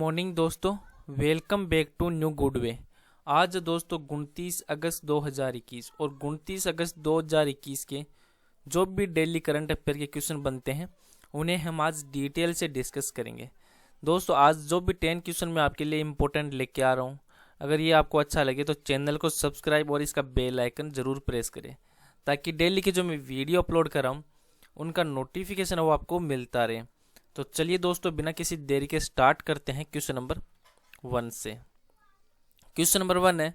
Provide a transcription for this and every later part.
Morning दोस्तों, welcome back to new good way. आज दोस्तों 29 अगस्त 2021 और 29 अगस्त 2021 के जो भी डेली करंट अफेयर के क्वेश्चन बनते हैं उन्हें हम आज डिटेल से डिस्कस करेंगे। दोस्तों आज जो भी 10 क्वेश्चन मैं आपके लिए इम्पोर्टेंट लेके आ रहा हूँ, अगर ये आपको अच्छा लगे तो चैनल को सब्सक्राइब और इसका बेल आइकन ज़रूर प्रेस करें ताकि डेली की जो मैं वीडियो अपलोड कर रहा हूँ उनका नोटिफिकेशन वो आपको मिलता रहे। तो चलिए दोस्तों बिना किसी देरी के स्टार्ट करते हैं क्वेश्चन नंबर 1 से। क्वेश्चन नंबर 1 है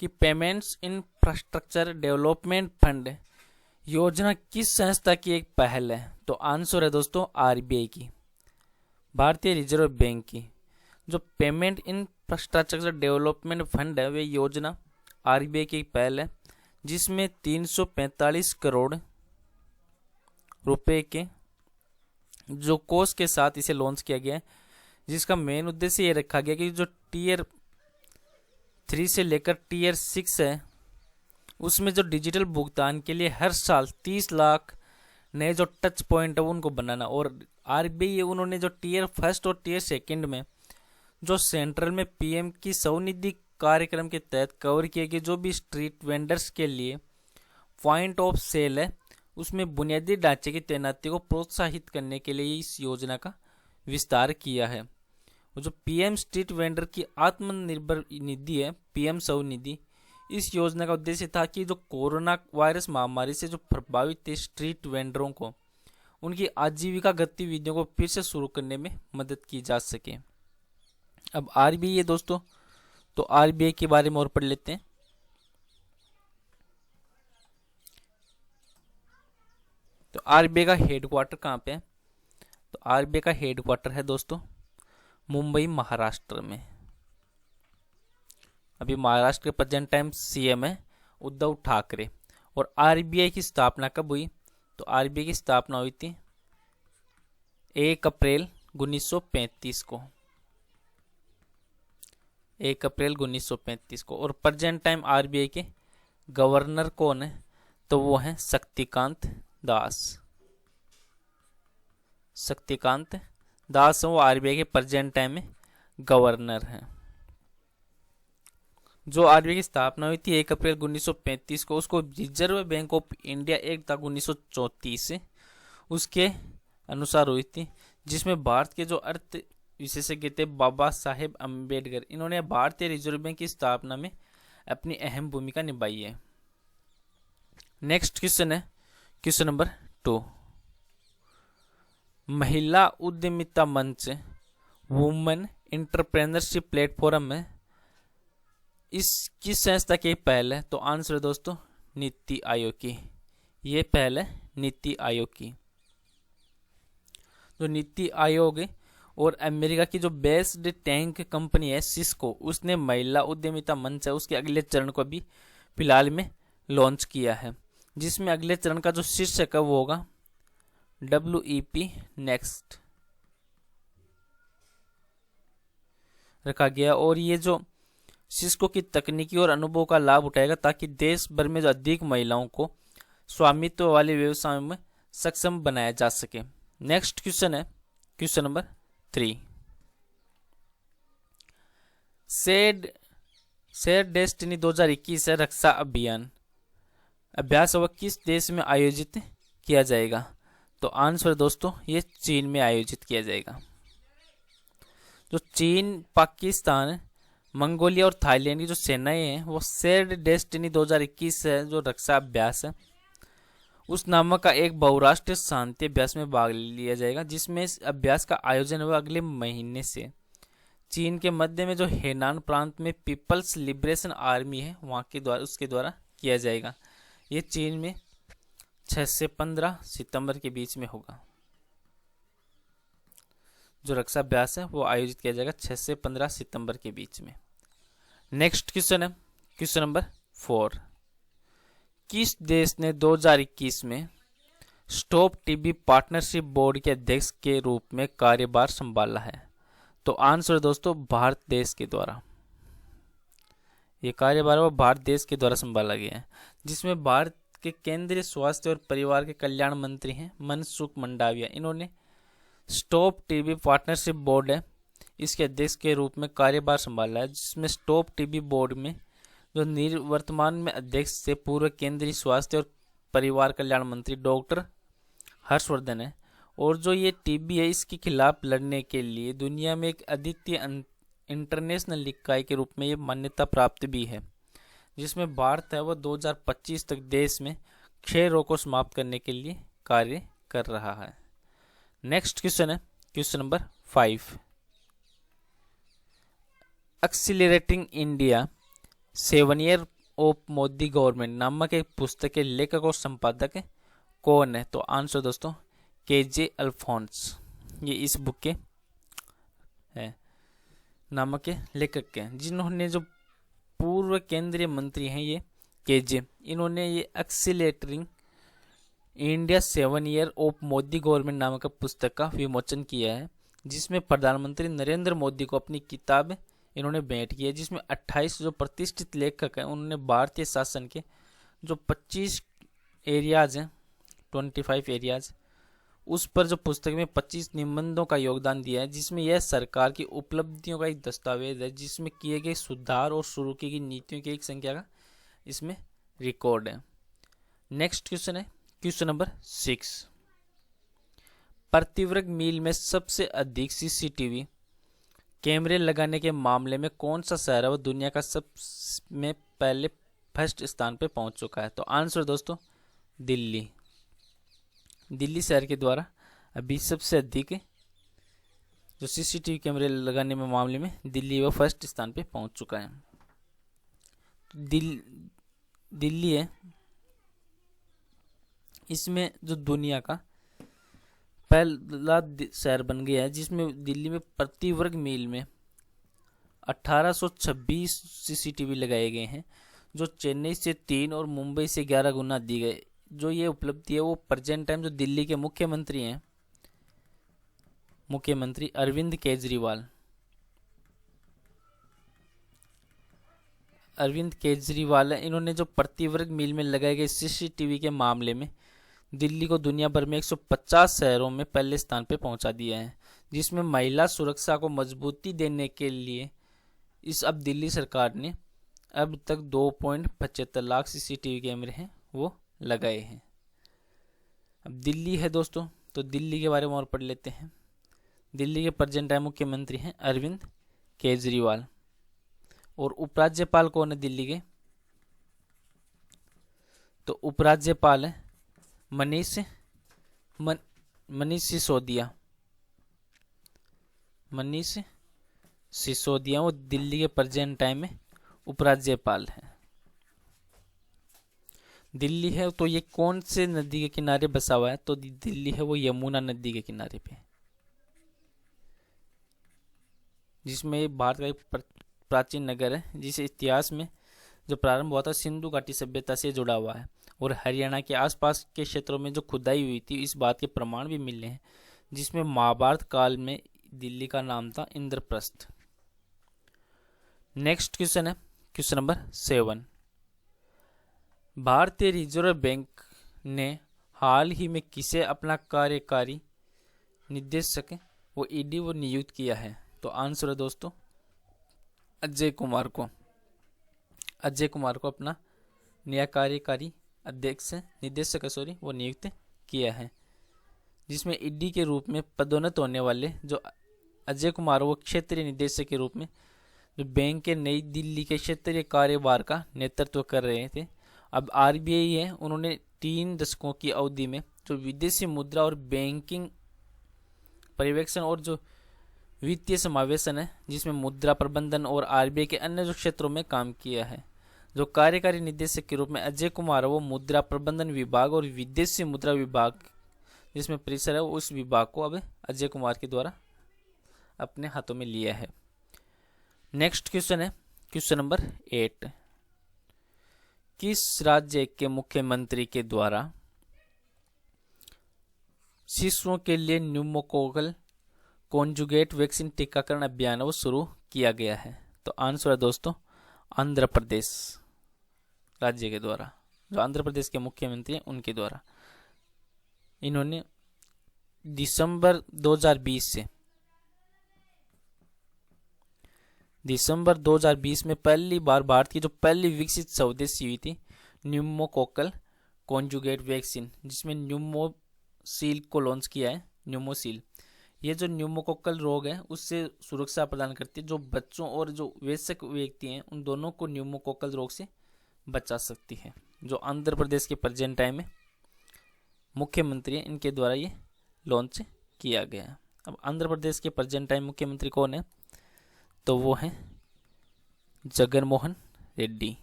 कि पेमेंट्स इंफ्रास्ट्रक्चर डेवलपमेंट फंड योजना किस संस्था की एक पहल है? तो आंसर है दोस्तों आरबीआई की, भारतीय रिजर्व बैंक की। जो पेमेंट इंफ्रास्ट्रक्चर डेवलपमेंट फंड है वे योजना आरबीआई की एक पहल है जिसमें 345 करोड़ रुपए के जो कोष के साथ इसे लॉन्च किया गया है, जिसका मेन उद्देश्य ये रखा गया कि जो टीयर 3 से लेकर टीयर 6 है उसमें जो डिजिटल भुगतान के लिए हर साल 30 लाख नए जो टच पॉइंट है उनको बनाना। और आरबीआई उन्होंने जो टीयर 1 और टीयर 2 में जो सेंट्रल में पीएम की स्वनिधि कार्यक्रम के तहत कवर किए गए जो भी स्ट्रीट वेंडर्स के लिए पॉइंट ऑफ सेल है उसमें बुनियादी ढांचे की तैनाती को प्रोत्साहित करने के लिए इस योजना का विस्तार किया है। जो पीएम स्ट्रीट वेंडर की आत्मनिर्भर निधि है, पीएम स्वनिधि, इस योजना का उद्देश्य था कि जो कोरोना वायरस महामारी से जो प्रभावित थे स्ट्रीट वेंडरों को उनकी आजीविका गतिविधियों को फिर से शुरू करने में मदद की जा सके। अब आरबीआई है दोस्तों, तो आरबीआई के बारे में और पढ़ लेते हैं। तो आरबीआई का हेडक्वार्टर कहाँ पे है? तो आरबीआई का हेडक्वार्टर है दोस्तों मुंबई महाराष्ट्र में। अभी महाराष्ट्र के प्रेजेंट टाइम सीएम है उद्धव ठाकरे। और आरबीआई की स्थापना कब हुई? तो आरबीआई की स्थापना हुई थी 1 अप्रैल 1935 को, 1 अप्रैल 1935 को। और प्रेजेंट टाइम आरबीआई के गवर्नर कौन है? तो वो है शक्तिकांत दास। शक्तिकांत दास वो आरबीआई के प्रेजेंट टाइम में गवर्नर हैं। जो आरबीआई की स्थापना हुई थी 1 अप्रैल 1935 को, उसको reserve bank of India act था 1934 से उसके अनुसार हुई थी, जिसमें भारत के जो अर्थ विशेषज्ञ थे बाबा साहेब अम्बेडकर, इन्होंने भारतीय रिजर्व बैंक की स्थापना में अपनी अहम भूमिका निभाई है। नेक्स्ट क्वेश्चन है क्वेश्चन नंबर 2। महिला उद्यमिता मंच वुमेन एंटरप्रेन्योरशिप प्लेटफॉर्म है इस किस संस्था की पहल है? तो आंसर है दोस्तों नीति आयोग की। ये पहल है नीति आयोग की। जो नीति आयोग है और अमेरिका की जो बेस्ड टैंक कंपनी है सिस्को, उसने महिला उद्यमिता मंच है उसके अगले चरण को भी फिलहाल में लॉन्च किया है, जिसमें अगले चरण का जो शीर्षक है वो होगा WEP नेक्स्ट रखा गया। और ये जो सिस्को की तकनीकी और अनुभव का लाभ उठाएगा ताकि देश भर में जो अधिक महिलाओं को स्वामित्व वाले व्यवसायों में सक्षम बनाया जा सके। नेक्स्ट क्वेश्चन है क्वेश्चन नंबर 3। शेयर डेस्टिनी 2021 है रक्षा अभियान अभ्यास वह किस देश में आयोजित किया जाएगा? तो आंसर दोस्तों ये चीन में आयोजित किया जाएगा। जो चीन, पाकिस्तान, मंगोलिया और थाईलैंड की जो सेनाएं हैं वो शेयर डेस्टिनी 2021 है जो रक्षा अभ्यास है उस नामक का एक बहुराष्ट्रीय शांति अभ्यास में भाग लिया जाएगा, जिसमें इस अभ्यास का आयोजन हुआ अगले महीने से चीन के मध्य में जो हेनान प्रांत में पीपल्स लिबरेशन आर्मी है वहाँ के द्वारा उसके द्वारा किया जाएगा। ये चीन में 6 से 15 सितंबर के बीच में होगा। जो रक्षा अभ्यास है वो आयोजित किया जाएगा 6 से 15 सितंबर के बीच में। नेक्स्ट क्वेश्चन है क्वेश्चन नंबर 4। किस देश ने 2021 में स्टॉप टीबी पार्टनरशिप बोर्ड के अध्यक्ष के रूप में कार्यभार संभाला है? तो आंसर दोस्तों भारत देश के द्वारा। ये कार्यभार वो भारत देश के द्वारा संभाला गया है, जिसमें भारत के केंद्रीय स्वास्थ्य और परिवार के कल्याण मंत्री हैं मनसुख मंडाविया। इन्होंने स्टॉप टीबी पार्टनरशिप बोर्ड है इसके अध्यक्ष के रूप में कार्यभार संभाला है, जिसमें स्टॉप टीबी बोर्ड में जो निवर्तमान में अध्यक्ष थे पूर्व केंद्रीय स्वास्थ्य और परिवार कल्याण मंत्री डॉक्टर हर्षवर्धन है। और जो ये टीबी है इसके खिलाफ लड़ने के लिए दुनिया में एक अद्वितीय इंटरनेशनल इकाई के रूप में ये मान्यता प्राप्त भी है, जिसमें भारत है वो 2025 तक देश में क्षय रोग को समाप्त करने के लिए कार्य कर रहा है। नेक्स्ट क्वेश्चन है question number 5। Accelerating India 7 year of Modi government नामक एक पुस्तक के लेखक और संपादक कौन है? तो आंसर दोस्तों KJ अल्फोंस, ये इस बुक के है नामक के लेखक के, जिन्होंने जो पूर्व केंद्रीय मंत्री हैं ये KJ, इन्होंने ये accelerating India 7 year of Modi government नामक पुस्तक का विमोचन किया है, जिसमें प्रधानमंत्री नरेंद्र मोदी को अपनी किताब इन्होंने भेंट की है, जिसमें 28 जो प्रतिष्ठित लेखक हैं उन्होंने भारतीय शासन के जो 25 एरियाज हैं 25 एरियाज उस पर जो पुस्तक में 25 निबंधों का योगदान दिया है, जिसमें यह सरकार की उपलब्धियों का एक दस्तावेज है, जिसमें किए गए सुधार और शुरू की गई नीतियों की एक संख्या का इसमें रिकॉर्ड है। नेक्स्ट क्वेश्चन है क्वेश्चन नंबर 6। प्रतिवर्ग मील में सबसे अधिक CCTV कैमरे लगाने के मामले में कौन सा शहर है वो दुनिया का सब में पहले फर्स्ट स्थान पे पहुंच चुका है? तो आंसर दोस्तों दिल्ली। दिल्ली शहर के द्वारा अभी सबसे अधिक जो CCTV कैमरे लगाने में मामले में दिल्ली वो फर्स्ट स्थान पे पहुंच चुका है। दिल्ली है इसमें जो दुनिया का पहला शहर बन गया है, जिसमें दिल्ली में प्रति वर्ग मील में 1826 CCTV लगाए गए हैं, जो चेन्नई से 3 और मुंबई से 11 गुना दी गए। जो ये उपलब्धि है वो प्रेजेंट टाइम जो दिल्ली के मुख्यमंत्री हैं, मुख्यमंत्री अरविंद केजरीवाल है। इन्होंने जो प्रति वर्ग मील में लगाए गए CCTV के मामले में दिल्ली को दुनिया भर में 150 शहरों में पहले स्थान पर पहुंचा दिया है, जिसमें महिला सुरक्षा को मजबूती देने के लिए अब दिल्ली सरकार ने अब तक 2.75 लाख CCTV कैमरे हैं वो लगाए हैं। अब दिल्ली है दोस्तों, तो दिल्ली के बारे में और पढ़ लेते हैं। दिल्ली के प्रेजेंट टाइम मुख्यमंत्री हैं अरविंद केजरीवाल, और उपराज्यपाल कौन है दिल्ली के? तो उपराज्यपाल है मनीष सिसोदिया। वो दिल्ली के प्रेजेंट टाइम में उपराज्यपाल है। दिल्ली है तो ये कौन से नदी के किनारे बसा हुआ है? तो दिल्ली है वो यमुना नदी के किनारे पे, जिसमें भारत का एक प्राचीन नगर है, जिसे इतिहास में जो प्रारंभ हुआ था सिंधु घाटी सभ्यता से जुड़ा हुआ है, और हरियाणा के आसपास के क्षेत्रों में जो खुदाई हुई थी इस बात के प्रमाण भी मिले हैं, जिसमें महाभारत काल में दिल्ली का नाम था इंद्रप्रस्थ। नेक्स्ट क्वेश्चन है क्वेश्चन नंबर 7। भारतीय रिजर्व बैंक ने हाल ही में किसे अपना कार्यकारी निदेशक वो ED वो नियुक्त किया है? तो आंसर है दोस्तों अजय कुमार को अपना नया कार्यकारी निदेशक वो नियुक्त किया है, जिसमें ED के रूप में पदोन्नत होने वाले जो अजय कुमार वो क्षेत्रीय निदेशक के रूप में जो बैंक के नई दिल्ली के क्षेत्रीय कार्यभार का नेतृत्व कर रहे थे। अब RBI है, उन्होंने 3 दशकों की अवधि में जो विदेशी मुद्रा और बैंकिंग पर्यवेक्षण और जो वित्तीय समावेशन है, जिसमें मुद्रा प्रबंधन और RBI के अन्य जो क्षेत्रों में काम किया है। जो कार्यकारी निदेशक के रूप में अजय कुमार वो मुद्रा प्रबंधन विभाग और विदेशी मुद्रा विभाग जिसमें परिसर है उस विभाग को अब अजय कुमार के द्वारा अपने हाथों में लिया है। नेक्स्ट क्वेश्चन है क्वेश्चन नंबर 8। किस राज्य के मुख्यमंत्री के द्वारा शिशुओं के लिए न्यूमोकोकल कॉन्जुगेट वैक्सीन टीकाकरण अभियान वो शुरू किया गया है? तो आंसर है दोस्तों आंध्र प्रदेश राज्य के द्वारा। जो आंध्र प्रदेश के मुख्यमंत्री हैं उनके द्वारा इन्होंने दिसंबर 2020 से दिसंबर 2020 में पहली बार भारत की जो पहली विकसित स्वदेशी हुई थी न्यूमोकोकल कॉन्जुगेट वैक्सीन, जिसमें न्यूमोसील को लॉन्च किया है। न्यूमोसील ये जो न्यूमोकोकल रोग है उससे सुरक्षा प्रदान करती है, जो बच्चों और जो वयस्क व्यक्ति हैं उन दोनों को न्यूमोकोकल रोग से बचा सकती है। जो आंध्र प्रदेश के प्रेजेंट टाइम में मुख्यमंत्री हैं, इनके द्वारा ये लॉन्च किया गया है। अब आंध्र प्रदेश के प्रेजेंट टाइम मुख्यमंत्री कौन है, तो वो है जगन मोहन रेड्डी।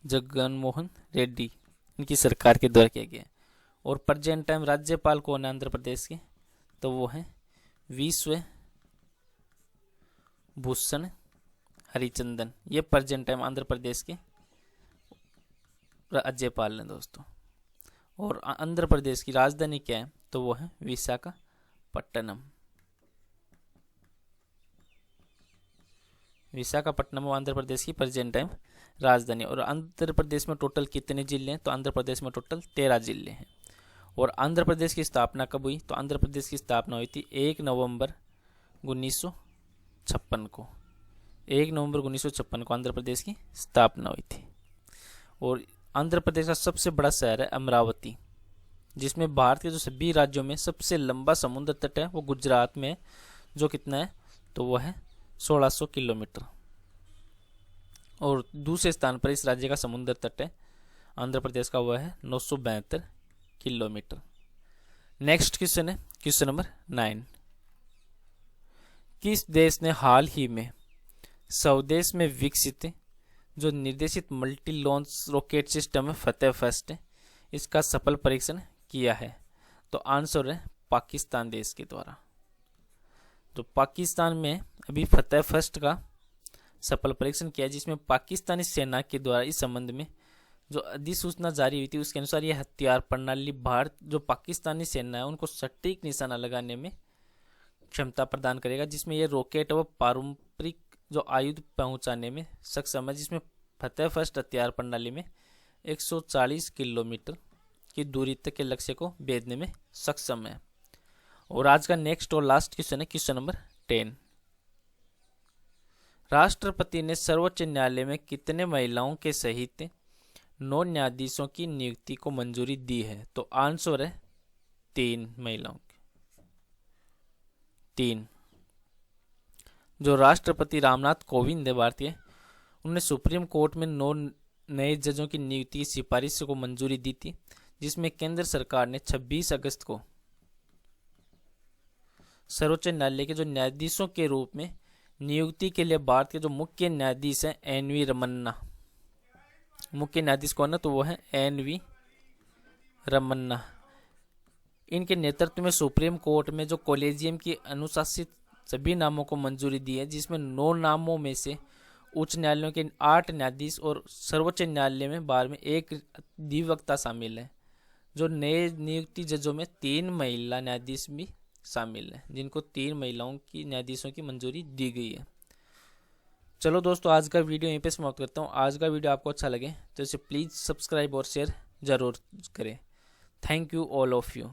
जगन मोहन रेड्डी इनकी सरकार के द्वारा किया गया है। और प्रेजेंट टाइम राज्यपाल कौन है आंध्र प्रदेश के, तो वो है विश्व भूषण हरिचंदन। ये प्रेजेंट टाइम आंध्र प्रदेश के राज्यपाल हैं दोस्तों। और आंध्र प्रदेश की राजधानी क्या है, तो वो है विशाखापट्टनम। विशाखापट्टनम आंध्र प्रदेश की प्रेजेंट टाइम राजधानी। और आंध्र प्रदेश में टोटल कितने जिले हैं, तो आंध्र प्रदेश में टोटल 13 जिले हैं। और आंध्र प्रदेश की स्थापना कब हुई, तो आंध्र प्रदेश की स्थापना हुई थी 1 नवंबर 1956 को। 1 नवंबर 1956 को आंध्र प्रदेश की स्थापना हुई थी। और आंध्र प्रदेश का सबसे बड़ा शहर है अमरावती, जिसमें भारत के जो सभी राज्यों में सबसे लंबा समुद्र तट है वो गुजरात में है, जो कितना है, तो वो है 1600 किलोमीटर। और दूसरे स्थान पर इस राज्य का समुद्र तट है आंध्र प्रदेश का, वह है 972 किलोमीटर। नेक्स्ट क्वेश्चन है क्वेश्चन नंबर 9। किस देश ने हाल ही में स्वदेश में विकसित जो निर्देशित मल्टी लॉन्च रॉकेट सिस्टम है फतेह फर्स्ट, इसका सफल परीक्षण किया है, तो आंसर है पाकिस्तान देश के द्वारा। तो पाकिस्तान में अभी फतेह फर्स्ट का सफल परीक्षण किया, जिसमें पाकिस्तानी सेना के द्वारा इस संबंध में जो अधिसूचना जारी हुई थी उसके अनुसार यह हथियार प्रणाली भारत जो पाकिस्तानी सेना है उनको सटीक निशाना लगाने में क्षमता प्रदान करेगा, जिसमें यह रॉकेट व पारंपरिक जो आयुध पहुंचाने में सक्षम है, जिसमें फतेह फर्स्ट हथियार प्रणाली में 140 किलोमीटर की दूरी तक के लक्ष्य को भेदने में सक्षम है। और आज का नेक्स्ट और लास्ट क्वेश्चन है क्वेश्चन नंबर 10। राष्ट्रपति ने सर्वोच्च न्यायालय में कितने महिलाओं के सहित 9 न्यायाधीशों की नियुक्ति को मंजूरी दी है, तो आंसर है 3 महिलाओं की। 3 जो राष्ट्रपति रामनाथ कोविंद है भारतीय, उन्होंने सुप्रीम कोर्ट में 9 नए जजों की नियुक्ति की सिफारिश को मंजूरी दी थी, जिसमें केंद्र सरकार ने 26 अगस्त को सर्वोच्च न्यायालय के जो न्यायाधीशों के रूप में नियुक्ति के लिए भारत के जो मुख्य न्यायाधीश हैं एन.वी. रमन्ना, मुख्य न्यायाधीश कौन है, तो वो है एन.वी. रमन्ना, इनके नेतृत्व में सुप्रीम कोर्ट में जो कॉलेजियम की अनुशासित सभी नामों को मंजूरी दी है, जिसमें 9 नामों में से उच्च न्यायालयों के 8 न्यायाधीश और सर्वोच्च न्यायालय में बार में 1 अधिवक्ता शामिल है। जो नए नियुक्ति जजों में 3 महिला न्यायाधीश भी शामिल हैं, जिनको 3 महिलाओं की न्यायाधीशों की मंजूरी दी गई है। चलो दोस्तों, आज का वीडियो यहीं पे समाप्त करता हूँ। आज का वीडियो आपको अच्छा लगे तो इसे प्लीज़ सब्सक्राइब और शेयर जरूर करें। Thank you all of you.